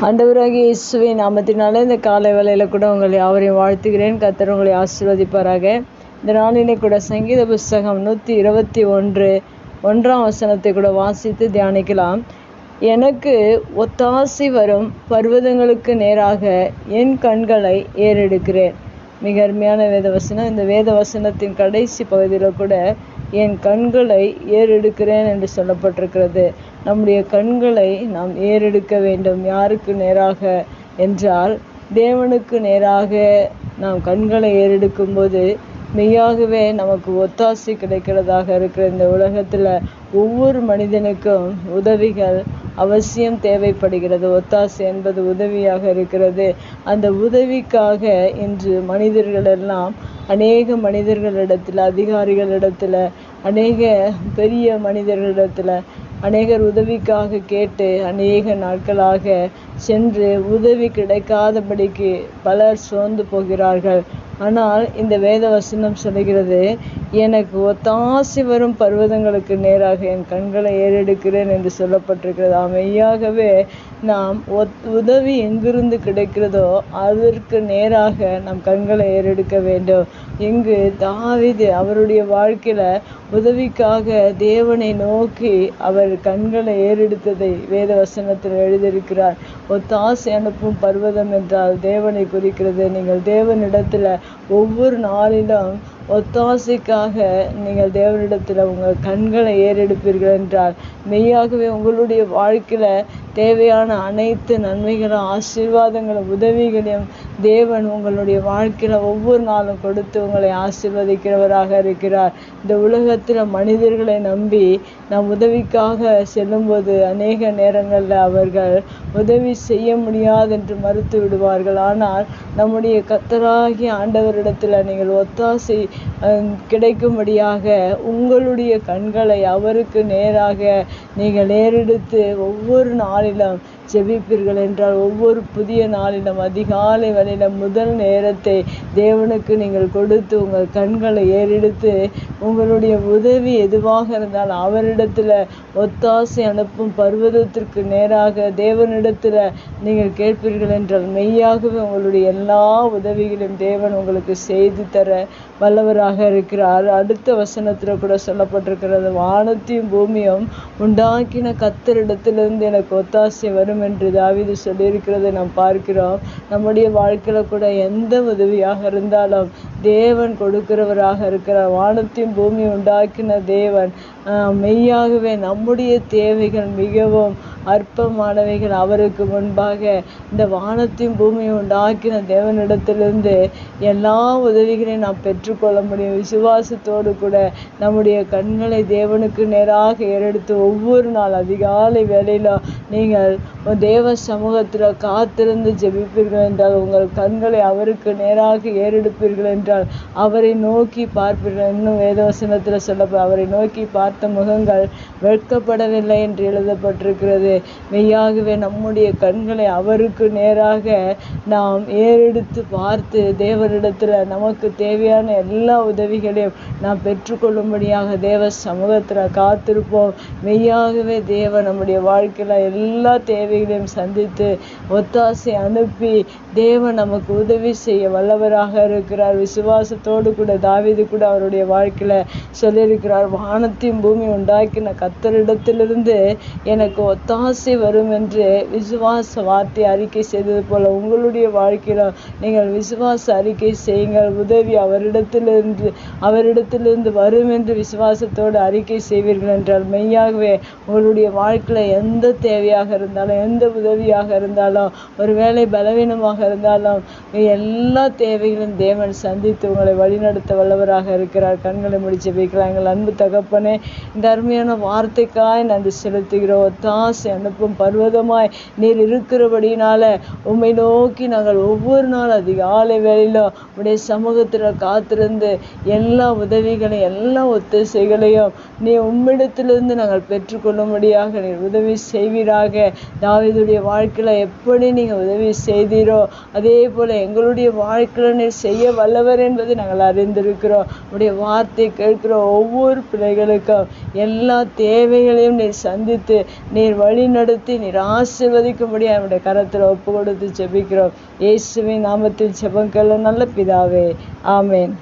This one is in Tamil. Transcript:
ஆண்டவராகிய இயேசுவின் நாமத்தினாலே இந்த காலை வேளையில் கூட உங்களை யாவரையும் வாழ்த்துகிறேன். கர்த்தர் உங்களை ஆசீர்வதிப்பாராக. இந்த நாளிலே கூட சங்கீத புஸ்தகம் 121 கூட வாசித்து தியானிக்கலாம். எனக்கு ஒத்தாசி வரும் பர்வதங்களுக்கு நேராக என் கண்களை ஏறெடுக்கிறேன். மிக அருமையான வேதவசனம். இந்த வேதவசனத்தின் கடைசி பகுதியில் கூட என் கண்களை ஏறெடுக்கிறேன் என்று சொல்லப்பட்டிருக்கிறது. நம்முடைய கண்களை நாம் ஏறெடுக்க வேண்டும். யாருக்கு நேராக என்றால் தேவனுக்கு நேராக நாம் கண்களை ஏறெடுக்கும்போது மெய்யாகவே நமக்கு ஒத்தாசி கிடைக்கிறதாக இருக்கிற இந்த உலகத்தில் ஒவ்வொரு மனிதனுக்கும் உதவிகள் அவசியம் தேவைப்படுகிறது. ஒத்தாசி என்பது உதவியாக இருக்கிறது. அந்த உதவிக்காக இன்று மனிதர்கள் எல்லாம் அநேக மனிதர்களிடத்தில், அதிகாரிகளிடத்தில், அநேக பெரிய மனிதர்களிடத்தில் அநேகர் உதவிக்காக கேட்டு அநேக நாட்களாக சென்று உதவி கிடைக்காதபடிக்கு பலர் சோர்ந்து போகிறார்கள். ஆனால் இந்த வேத வசனம் சொல்கிறது, எனக்கு ஒத்தாசி வரும் பர்வதங்களுக்கு நேராக என் கண்களை ஏறெடுக்கிறேன் என்று சொல்லப்பட்டிருக்கிறது. மெய்யாகவே நாம் உதவி எங்கிருந்து கிடைக்கிறதோ அதற்கு நேராக நம் கண்களை ஏறெடுக்க வேண்டும். இங்கு தாவீது அவருடைய வாழ்க்கையில உதவிக்காக தேவனை நோக்கி அவர் கண்களை ஏறெடுத்ததை வேத வசனத்தில் எழுதியிருக்கிறார். ஒத்தாசை அனுப்பும் பர்வதம் என்றால் தேவனை குறிக்கிறது. நீங்கள் தேவனிடத்துல ஒவ்வொரு நாளிலும் ஒத்தாசைக்காக நீங்கள் தேவனிடத்தில் உங்கள் கண்களை ஏறெடுப்பீர்கள் என்றால் மெய்யாகவே உங்களுடைய வாழ்க்கையில் தேவையான அனைத்து நன்மைகளும், ஆசீர்வாதங்களும், உதவிகளையும் தேவன் உங்களுடைய வாழ்க்கையில் ஒவ்வொரு நாளும் கொடுத்து உங்களை ஆசீர்வதிக்கிறவராக இருக்கிறார். இந்த உலகத்தில் மனிதர்களை நம்பி நாம் உதவிக்காக செல்லும்போது அநேக நேரங்களில் அவர்கள் உதவி செய்ய முடியாது என்று மறுத்து விடுவார்கள். ஆனால் நம்முடைய கர்த்தராகிய ஆண்டவரிடத்தில் நீங்கள் ஒத்தாசை கிடைக்கும்படியாக உங்களுடைய கண்களை அவருக்கு நேராக நீங்கள் ஏறெடுத்து ஒவ்வொரு நாளிலும் ஜெபிப்பீர்கள் என்றால் ஒவ்வொரு புதிய நாளிலும் அதிகாலை வேளையிலும் முதல் நேரத்தை தேவனுக்கு நீங்கள் கொடுத்து உங்கள் கண்களை ஏறெடுத்து உங்களுடைய உதவி எதுவாக இருந்தால் அவரிடத்தில் ஒத்தாசை அனுப்பும் பர்வதத்திற்கு நேராக தேவனிடத்தில் நீங்கள் கேட்பீர்கள் என்றால் மெய்யாகவே உங்களுடைய எல்லா உதவிகளையும் தேவன் உங்களுக்கு செய்து தர வல்லவராக இருக்கிறார். அடுத்த வசனத்தில் கூட சொல்லப்பட்டிருக்கிறது, வானத்தையும் பூமியும் உண்டாக்கின கர்த்தரிடத்திலிருந்து எனக்கு ஒத்தாசை வரும் என்று தாவீது சொல்லியிருக்கிறதை நாம் பார்க்கிறோம். நம்முடைய வாழ்க்கையில் கூட எந்த உதவியாக இருந்தாலும் தேவன் கொடுக்கிறவராக இருக்கிறார். வானத்தையும் பூமி உண்டாக்கின தேவன் மெய்யாகவே நம்முடைய தேவைகள் மிகவும் அற்பமானவைகள். அவருக்கு முன்பாக இந்த வானத்தையும் பூமியை உண்டாக்கின தேவனிடத்திலிருந்து எல்லா உதவிகளையும் நாம் பெற்றுக்கொள்ள முடியும். விசுவாசத்தோடு கூட நம்முடைய கண்களை தேவனுக்கு நேராக ஏறெடுத்து ஒவ்வொரு நாள் அதிகாலை வேளையில நீங்கள் தேவ சமூகத்தில் காத்திருந்து ஜெபிப்பீர்கள் என்றால் உங்கள் கண்களை அவருக்கு நேராக ஏறெடுப்பீர்கள் என்றால் அவரை நோக்கி பார்ப்பீர்கள். இன்னும் வேதவசனத்தில் சொல்லப்போ அவரை நோக்கி பார்த்த முகங்கள் வெட்கப்படவில்லை என்று எழுதப்பட்டிருக்கிறது. மெய்யாகவே நம்முடைய கண்களை அவருக்கு நேராக நாம் ஏறெடுத்து பார்த்து தேவனிடத்தில் நமக்கு தேவையான எல்லா உதவிகளையும் நாம் பெற்றுக்கொள்ளும்படியாக தேவ சமூகத்தில் காத்திருப்போம். மெய்யாகவே தேவன் நம்முடைய வாழ்க்கையில் எல்லா தேவைகளையும் சந்தித்து ஒத்தாசை அனுப்பி தேவன் நமக்கு உதவி செய்ய வல்லவராக இருக்கிறார். விசுவாசத்தோடு கூட தாவீது கூட அவருடைய வாழ்க்கையில் சொல்லியிருக்கிறார், வானத்தையும் பூமி உண்டாக்கின கர்த்தரிடத்திலிருந்து எனக்கு ஒத்தாசை வரும் என்று விசுவாச வார்த்தை அறிக்கை செய்தது போல உங்களுடைய வாழ்க்கையில் நீங்கள் விசுவாச அறிக்கை செய்யுங்கள். உதவி அவரிடத்திலிருந்து வரும் என்று விசுவாசத்தோடு அறிக்கை செய்வீர்கள் என்றால் மெய்யாகவே உங்களுடைய வாழ்க்கையில் எந்த தேவையாக இருந்தாலும், எந்த உதவியாக இருந்தாலும், ஒருவேளை பலவீனமாக இருந்தாலும் எல்லா தேவைகளும் தேவன் சந்தித்து உங்களை வழிநடத்த வல்லவராக இருக்கிறார். கண்களை முடிச்சு வைக்கலாம். எங்கள் அன்பு தகப்பனே, இந்த அருமையான வார்த்தைக்காய் நன்றி செலுத்துகிறோம். ஒத்தாசை அனுப்பும் பர்வதமாய் நீர் இருக்கிறபடினால உம்மை நோக்கி நாங்கள் ஒவ்வொரு நாள் அதிகாலை வேளையிலும் உடைய சமூகத்தில் காத்திருந்து எல்லா உதவிகளையும் எல்லா ஒத்தாசைகளையும் நீ உம்மிடத்திலிருந்து நாங்கள் பெற்றுக்கொள்ளும்படியாக நீர் உதவி செய்வீராக. தாவீதுடைய வாழ்க்கையில் எப்படி நீங்கள் உதவி செய்தீரோ அதே போல எங்களுடைய வாழ்க்கையில் நீர் செய்ய வல்லவர் நல்லவர் என்பதை நாங்கள் அறிந்திருக்கிறோம். உடைய வார்த்தை கேட்கிற ஒவ்வொரு பிள்ளைகளுக்கும் எல்லா தேவைகளையும் நீர் சந்தித்து நீர் வழி நடத்தி நீர் ஆசீர்வதிக்கும்படியாக நம்முடைய கரத்தில் ஒப்பு கொடுத்து ஜெபிக்கிறோம். இயேசுவின் நாமத்தில் ஜெபம் கேள நல்ல பிதாவே, ஆமென்.